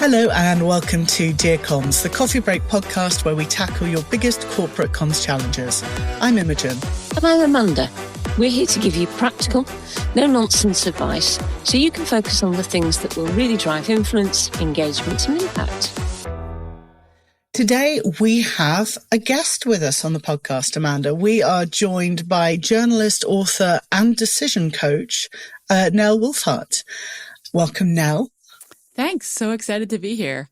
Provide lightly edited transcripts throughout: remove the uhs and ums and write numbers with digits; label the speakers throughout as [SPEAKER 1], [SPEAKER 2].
[SPEAKER 1] Hello and welcome to Dear Comms, the coffee break podcast where we tackle your biggest corporate comms challenges. I'm Imogen.
[SPEAKER 2] And I'm Amanda. We're here to give you practical, no-nonsense advice so you can focus on the things that will really drive influence, engagement and impact.
[SPEAKER 1] Today we have a guest with us on the podcast, Amanda. We are joined by journalist, author and decision coach, Nell Wulfhart. Welcome, Nell.
[SPEAKER 3] Thanks. So excited to be here.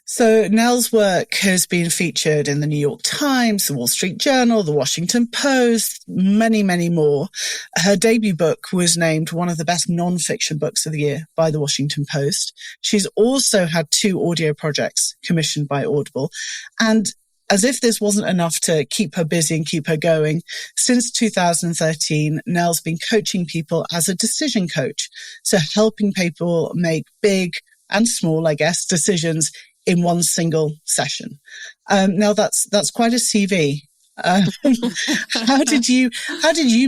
[SPEAKER 1] So Nell's work has been featured in the New York Times, the Wall Street Journal, the Washington Post, many, many more. Her debut book was named one of the best non-fiction books of the year by the Washington Post. She's also had 2 audio projects commissioned by Audible. And as if this wasn't enough to keep her busy and keep her going, since 2013, Nell's been coaching people as a decision coach. So helping people make big and small, I guess, decisions in one single session. Now that's quite a CV. How did you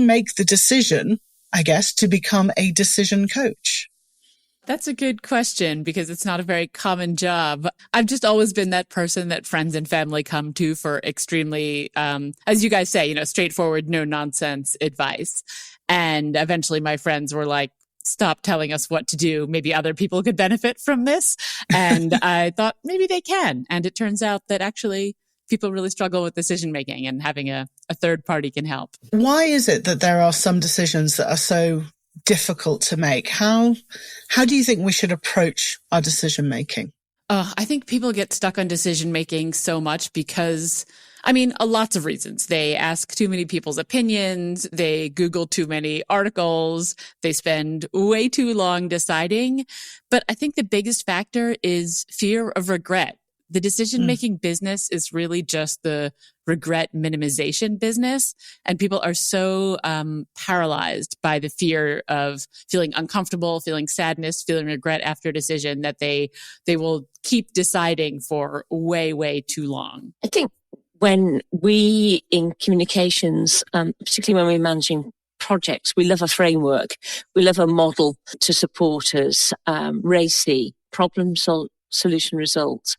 [SPEAKER 1] make the decision, I guess, to become a decision coach?
[SPEAKER 3] That's a good question because it's not a very common job. I've just always been that person that friends and family come to for extremely, as you guys say, straightforward, no nonsense advice. And eventually my friends were like, stop telling us what to do. Maybe other people could benefit from this. And I thought maybe they can. And it turns out that actually people really struggle with decision making and having a third party can help.
[SPEAKER 1] Why is it that there are some decisions that are so difficult to make? How do you think we should approach our decision making?
[SPEAKER 3] I think people get stuck on decision making so much because, lots of reasons. They ask too many people's opinions. They Google too many articles. They spend way too long deciding. But I think the biggest factor is fear of regret. The decision-making business is really just the regret minimization business. And people are so paralyzed by the fear of feeling uncomfortable, feeling sadness, feeling regret after a decision that they will keep deciding for way, way too long.
[SPEAKER 2] I think when we in communications, particularly when we're managing projects, we love a framework. We love a model to support us, RACI, problem solution results,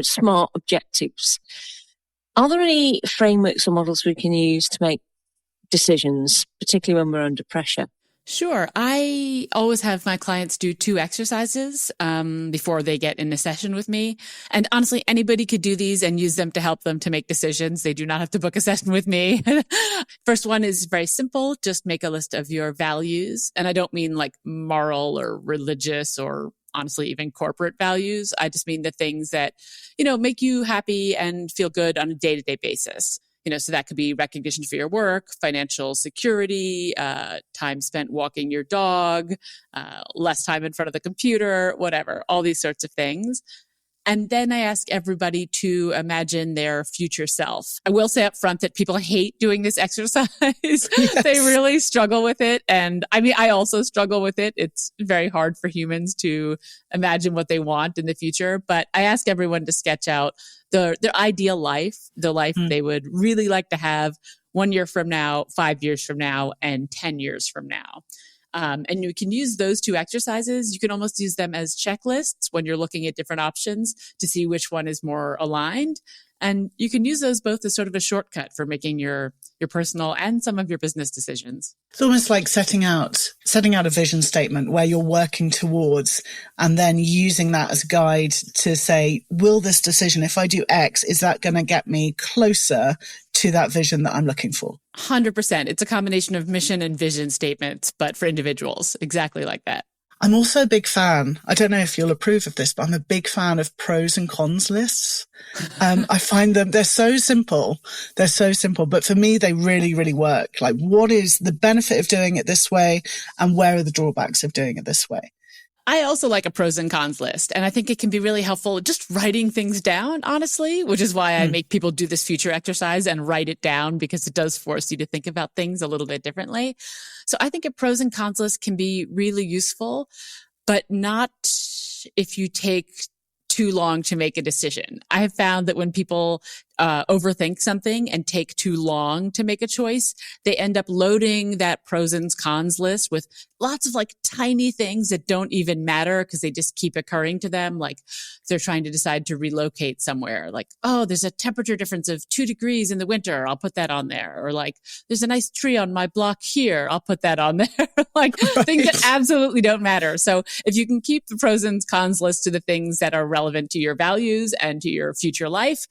[SPEAKER 2] smart objectives. Are there any frameworks or models we can use to make decisions, particularly when we're under pressure?
[SPEAKER 3] Sure. I always have my clients do 2 exercises before they get in a session with me. And honestly, anybody could do these and use them to help them to make decisions. They do not have to book a session with me. First one is very simple. Just make a list of your values. And I don't mean like moral or religious or honestly, even corporate values. I just mean the things that, make you happy and feel good on a day-to-day basis. So that could be recognition for your work, financial security, time spent walking your dog, less time in front of the computer, whatever, all these sorts of things. And then I ask everybody to imagine their future self. I will say up front that people hate doing this exercise. Yes. They really struggle with it. And I also struggle with it. It's very hard for humans to imagine what they want in the future. But I ask everyone to sketch out their ideal life, the life they would really like to have 1 year from now, 5 years from now, and 10 years from now. And you can use those 2 exercises. You can almost use them as checklists when you're looking at different options to see which one is more aligned. And you can use those both as sort of a shortcut for making your personal and some of your business decisions.
[SPEAKER 1] It's almost like setting out a vision statement where you're working towards and then using that as a guide to say, will this decision, if I do X, is that going to get me closer to that vision that I'm looking for?
[SPEAKER 3] 100%. It's a combination of mission and vision statements, but for individuals, exactly like that.
[SPEAKER 1] I'm also a big fan, I don't know if you'll approve of this, but I'm a big fan of pros and cons lists. I find them, they're so simple, but for me, they really, really work. Like, what is the benefit of doing it this way? And where are the drawbacks of doing it this way?
[SPEAKER 3] I also like a pros and cons list. And I think it can be really helpful just writing things down, honestly, which is why I make people do this future exercise and write it down because it does force you to think about things a little bit differently. So I think a pros and cons list can be really useful, but not if you take too long to make a decision. I have found that when people overthink something and take too long to make a choice, they end up loading that pros and cons list with lots of like tiny things that don't even matter because they just keep occurring to them. Like if they're trying to decide to relocate somewhere, like, oh, there's a temperature difference of 2 degrees in the winter. I'll put that on there. Or like, there's a nice tree on my block here. I'll put that on there. Like things that absolutely don't matter. So if you can keep the pros and cons list to the things that are relevant to your values and to your future life,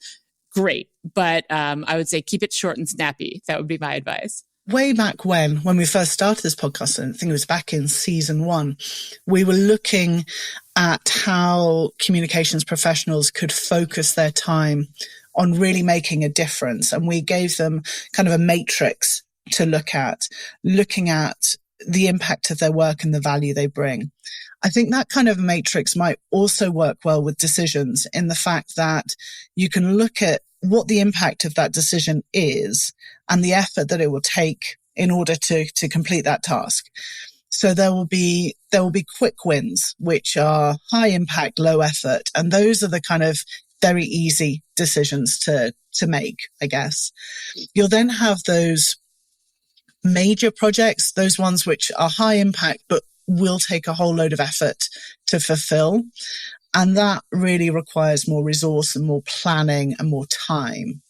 [SPEAKER 3] great. But I would say keep it short and snappy. That would be my advice.
[SPEAKER 1] Way back when we first started this podcast, and I think it was back in season 1, we were looking at how communications professionals could focus their time on really making a difference. And we gave them kind of a matrix to look at, looking at the impact of their work and the value they bring. I think that kind of matrix might also work well with decisions, in the fact that you can look at what the impact of that decision is and the effort that it will take in order to complete that task. So there will be quick wins, which are high impact, low effort. And those are the kind of very easy decisions to make, I guess. You'll then have those major projects, those ones which are high impact, but will take a whole load of effort to fulfill. And that really requires more resource and more planning and more time.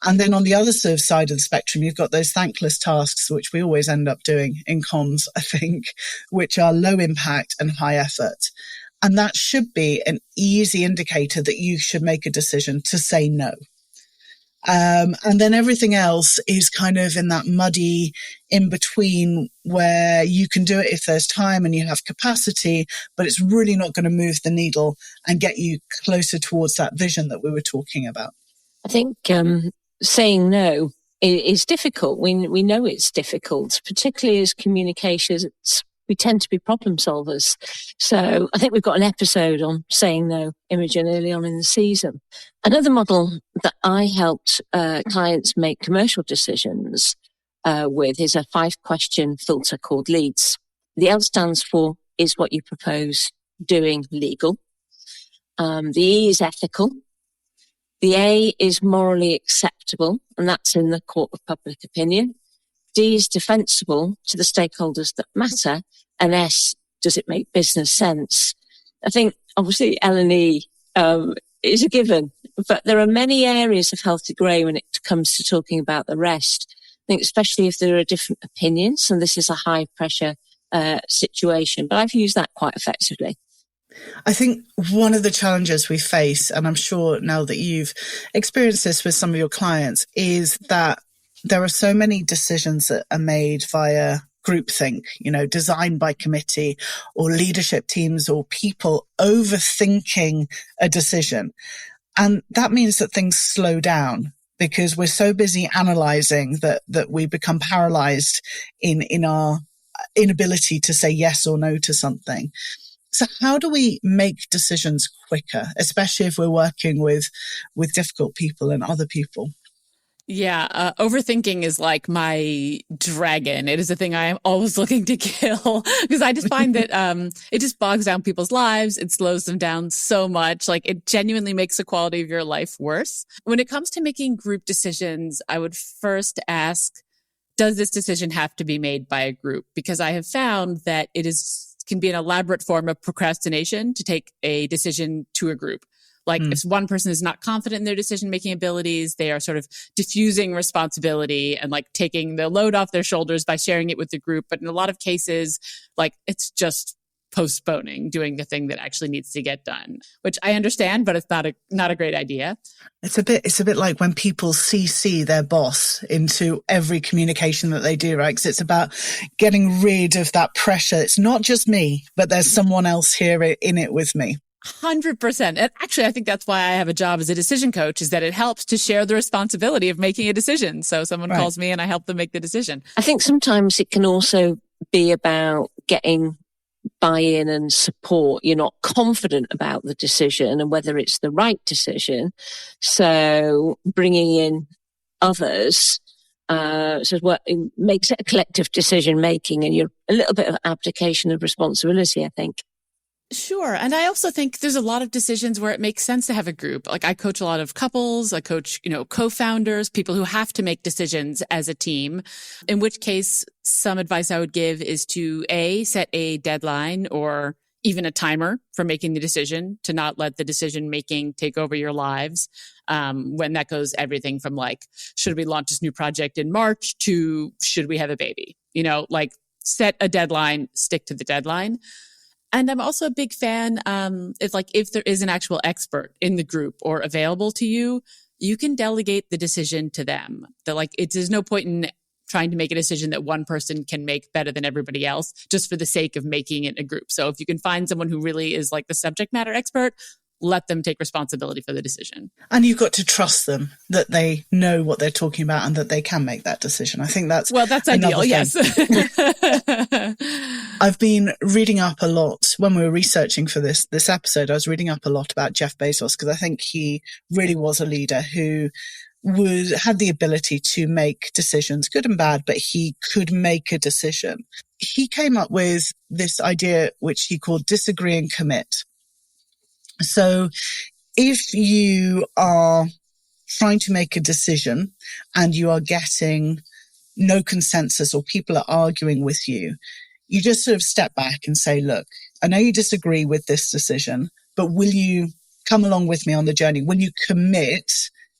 [SPEAKER 1] And then on the other side of the spectrum, you've got those thankless tasks, which we always end up doing in comms, I think, which are low impact and high effort. And that should be an easy indicator that you should make a decision to say no. And then everything else is kind of in that muddy in between, where you can do it if there's time and you have capacity, but it's really not going to move the needle and get you closer towards that vision that we were talking about.
[SPEAKER 2] I think saying no is difficult. We know it's difficult, particularly as communicators. We tend to be problem solvers. So I think we've got an episode on saying no, Imogen, early on in the season. Another model that I helped clients make commercial decisions with is a 5-question filter called LEADS. The L stands for, is what you propose doing legal? The E is ethical. The A is morally acceptable, and that's in the court of public opinion. D is defensible to the stakeholders that matter. And S, does it make business sense? I think obviously L&E is a given, but there are many areas of healthy grey when it comes to talking about the rest. I think especially if there are different opinions, and this is a high pressure situation, but I've used that quite effectively.
[SPEAKER 1] I think one of the challenges we face, and I'm sure now that you've experienced this with some of your clients, is that there are so many decisions that are made via groupthink, designed by committee or leadership teams or people overthinking a decision. And that means that things slow down because we're so busy analyzing that we become paralyzed in our inability to say yes or no to something. So how do we make decisions quicker, especially if we're working with difficult people and other people?
[SPEAKER 3] Yeah, overthinking is like my dragon. It is a thing I am always looking to kill because I just find that it just bogs down people's lives. It slows them down so much. Like it genuinely makes the quality of your life worse. When it comes to making group decisions, I would first ask, does this decision have to be made by a group? Because I have found that can be an elaborate form of procrastination to take a decision to a group. Like if one person is not confident in their decision-making abilities, they are sort of diffusing responsibility and like taking the load off their shoulders by sharing it with the group. But in a lot of cases, like it's just postponing doing the thing that actually needs to get done, which I understand, but it's not a great idea.
[SPEAKER 1] It's a bit like when people CC their boss into every communication that they do, right? Because it's about getting rid of that pressure. It's not just me, but there's someone else here in it with me.
[SPEAKER 3] 100%. And actually, I think that's why I have a job as a decision coach, is that it helps to share the responsibility of making a decision. So someone calls me and I help them make the decision.
[SPEAKER 2] I think sometimes it can also be about getting buy-in and support. You're not confident about the decision and whether it's the right decision. So bringing in others it makes it a collective decision making, and you're a little bit of abdication of responsibility, I think.
[SPEAKER 3] Sure. And I also think there's a lot of decisions where it makes sense to have a group. Like I coach a lot of couples, I coach, co-founders, people who have to make decisions as a team, in which case some advice I would give is to set a deadline or even a timer for making the decision, to not let the decision making take over your lives. When that goes everything from like, should we launch this new project in March to should we have a baby? Set a deadline, stick to the deadline. And I'm also a big fan, if there is an actual expert in the group or available to you, you can delegate the decision to them. There's no point in trying to make a decision that one person can make better than everybody else just for the sake of making it a group. So if you can find someone who really is like the subject matter expert, let them take responsibility for the decision.
[SPEAKER 1] And you've got to trust them that they know what they're talking about and that they can make that decision. I think that's
[SPEAKER 3] ideal. Yes.
[SPEAKER 1] I've been reading up a lot when we were researching for this episode. I was reading up a lot about Jeff Bezos because I think he really was a leader who had the ability to make decisions, good and bad, but he could make a decision. He came up with this idea, which he called disagree and commit. So if you are trying to make a decision and you are getting no consensus or people are arguing with you, you just sort of step back and say, look, I know you disagree with this decision, but will you come along with me on the journey? Will you commit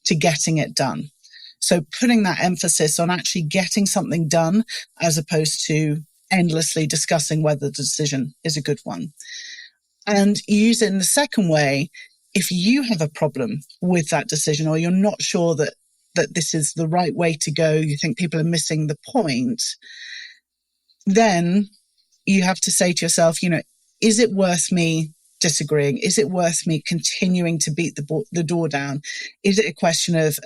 [SPEAKER 1] to getting it done? So putting that emphasis on actually getting something done as opposed to endlessly discussing whether the decision is a good one. And you use it in the second way. If you have a problem with that decision or you're not sure that this is the right way to go, you think people are missing the point, then you have to say to yourself, is it worth me disagreeing? Is it worth me continuing to beat the door down? Is it a question of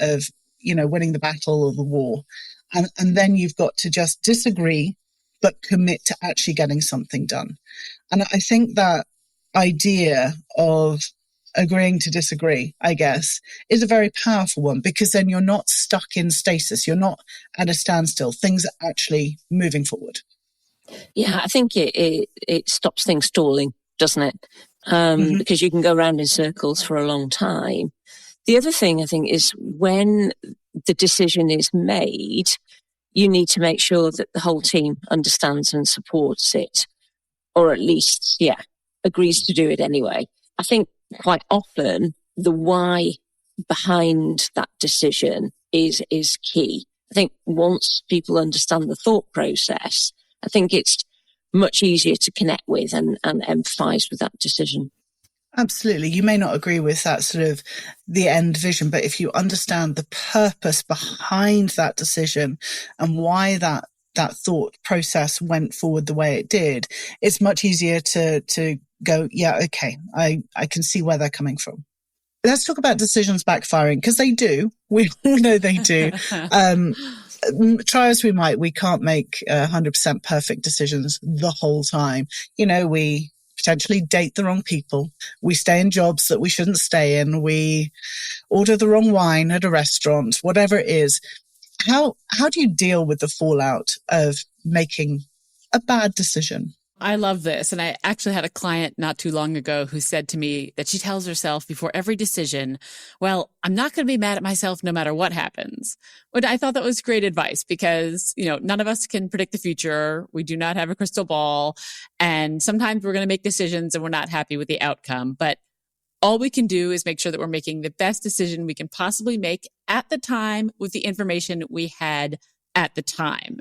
[SPEAKER 1] winning the battle or the war? And then you've got to just disagree, but commit to actually getting something done. And I think that idea of agreeing to disagree, I guess, is a very powerful one because then you're not stuck in stasis. You're not at a standstill. Things are actually moving forward.
[SPEAKER 2] Yeah, I think it stops things stalling, doesn't it? Because you can go around in circles for a long time. The other thing I think is when the decision is made, you need to make sure that the whole team understands and supports it, or at least, agrees to do it anyway. I think quite often the why behind that decision is key. I think once people understand the thought process, I think it's much easier to connect with and empathize with that decision.
[SPEAKER 1] Absolutely. You may not agree with that sort of the end vision, but if you understand the purpose behind that decision and why that thought process went forward the way it did, it's much easier to go, yeah, okay, I can see where they're coming from. Let's talk about decisions backfiring, because they do. We all know they do. Try as we might, we can't make 100% perfect decisions the whole time. We potentially date the wrong people. We stay in jobs that we shouldn't stay in. We order the wrong wine at a restaurant, whatever it is. How do you deal with the fallout of making a bad decision?
[SPEAKER 3] I love this. And I actually had a client not too long ago who said to me that she tells herself before every decision, well, I'm not going to be mad at myself no matter what happens. But I thought that was great advice because, none of us can predict the future. We do not have a crystal ball. And sometimes we're going to make decisions and we're not happy with the outcome. But all we can do is make sure that we're making the best decision we can possibly make at the time with the information we had at the time.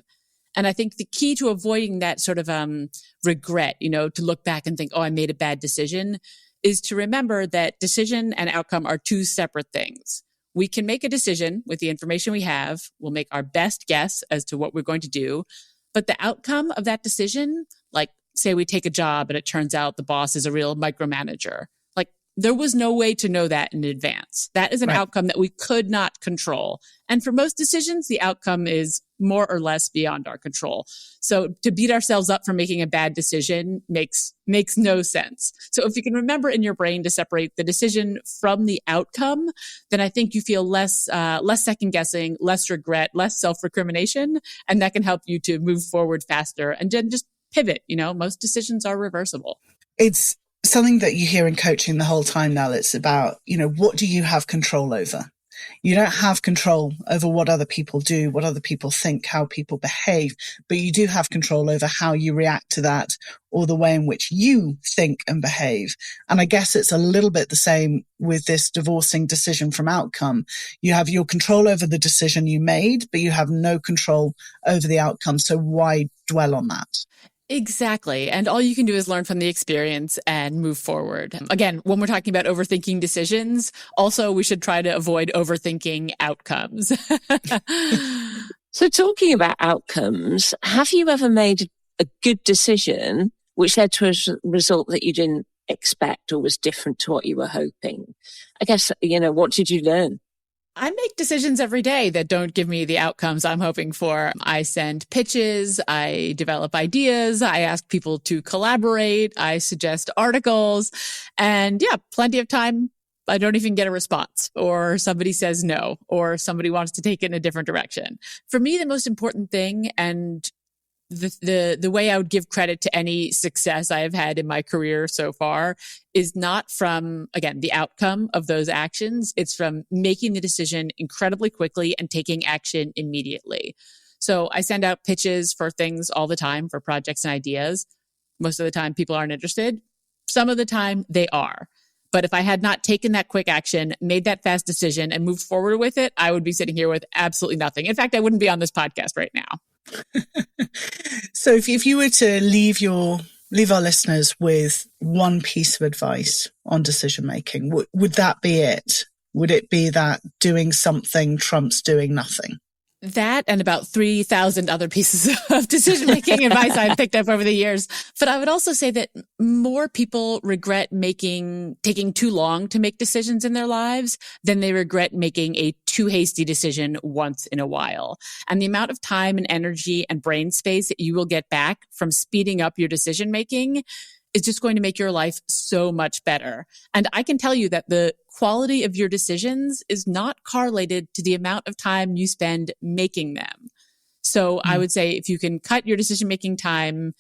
[SPEAKER 3] And I think the key to avoiding that sort of regret, to look back and think, oh, I made a bad decision, is to remember that decision and outcome are two separate things. We can make a decision with the information we have. We'll make our best guess as to what we're going to do. But the outcome of that decision, like say we take a job and it turns out the boss is a real micromanager. There was no way to know that in advance. That is an outcome that we could not control. And for most decisions, the outcome is more or less beyond our control. So to beat ourselves up for making a bad decision makes no sense. So if you can remember in your brain to separate the decision from the outcome, then I think you feel less second guessing, less regret, less self-recrimination, and that can help you to move forward faster and then just pivot. Most decisions are reversible.
[SPEAKER 1] It's something that you hear in coaching the whole time now, it's about, what do you have control over? You don't have control over what other people do, what other people think, how people behave, but you do have control over how you react to that or the way in which you think and behave. And I guess it's a little bit the same with this divorcing decision from outcome. You have your control over the decision you made, but you have no control over the outcome. So why dwell on that?
[SPEAKER 3] Exactly. And all you can do is learn from the experience and move forward. Again, when we're talking about overthinking decisions, also we should try to avoid overthinking outcomes.
[SPEAKER 2] So talking about outcomes, have you ever made a good decision which led to a result that you didn't expect or was different to what you were hoping? I guess, what did you learn?
[SPEAKER 3] I make decisions every day that don't give me the outcomes I'm hoping for. I send pitches, I develop ideas, I ask people to collaborate, I suggest articles, and plenty of time I don't even get a response, or somebody says no, or somebody wants to take it in a different direction. For me, the most important thing, and the way I would give credit to any success I have had in my career so far, is not from, again, the outcome of those actions. It's from making the decision incredibly quickly and taking action immediately. So I send out pitches for things all the time, for projects and ideas. Most of the time, people aren't interested. Some of the time, they are. But if I had not taken that quick action, made that fast decision, and moved forward with it, I would be sitting here with absolutely nothing. In fact, I wouldn't be on this podcast right now.
[SPEAKER 1] So if you were to leave our listeners with one piece of advice on decision making, would that be it? Would it be that doing something trumps doing nothing?
[SPEAKER 3] That and about 3,000 other pieces of decision-making advice I've picked up over the years. But I would also say that more people regret taking too long to make decisions in their lives than they regret making a too hasty decision once in a while. And the amount of time and energy and brain space that you will get back from speeding up your decision-making is just going to make your life so much better. And I can tell you that the quality of your decisions is not correlated to the amount of time you spend making them. So I would say if you can cut your decision-making time,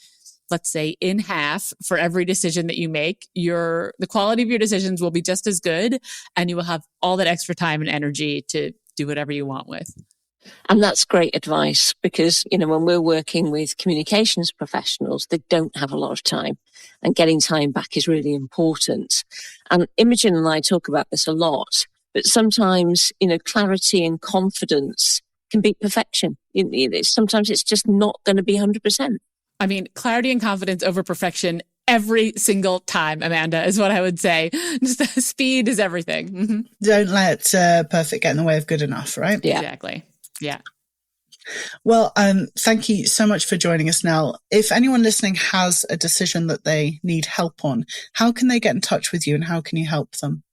[SPEAKER 3] let's say in half for every decision that you make, the quality of your decisions will be just as good, and you will have all that extra time and energy to do whatever you want with.
[SPEAKER 2] And that's great advice because, when we're working with communications professionals, they don't have a lot of time, and getting time back is really important. And Imogen and I talk about this a lot, but sometimes, clarity and confidence can beat perfection. Sometimes it's just not going to be 100%.
[SPEAKER 3] I mean, clarity and confidence over perfection every single time, Amanda, is what I would say. Just speed is everything. Mm-hmm.
[SPEAKER 1] Don't let perfect get in the way of good enough, right?
[SPEAKER 3] Yeah. Exactly. Yeah.
[SPEAKER 1] Well, thank you so much for joining us, Nell. If anyone listening has a decision that they need help on, how can they get in touch with you and how can you help them?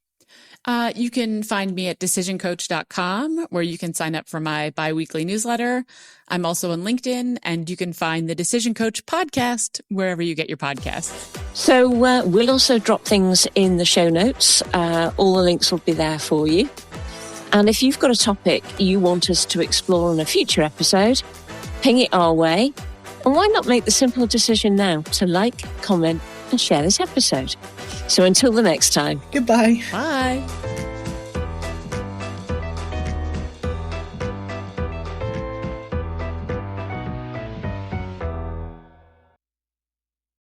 [SPEAKER 3] You can find me at decisioncoach.com, where you can sign up for my biweekly newsletter. I'm also on LinkedIn, and you can find the Decision Coach podcast wherever you get your podcasts.
[SPEAKER 2] So we'll also drop things in the show notes. All the links will be there for you. And if you've got a topic you want us to explore on a future episode, ping it our way. And why not make the simple decision now to like, comment, and share this episode? So until the next time.
[SPEAKER 1] Goodbye.
[SPEAKER 3] Bye.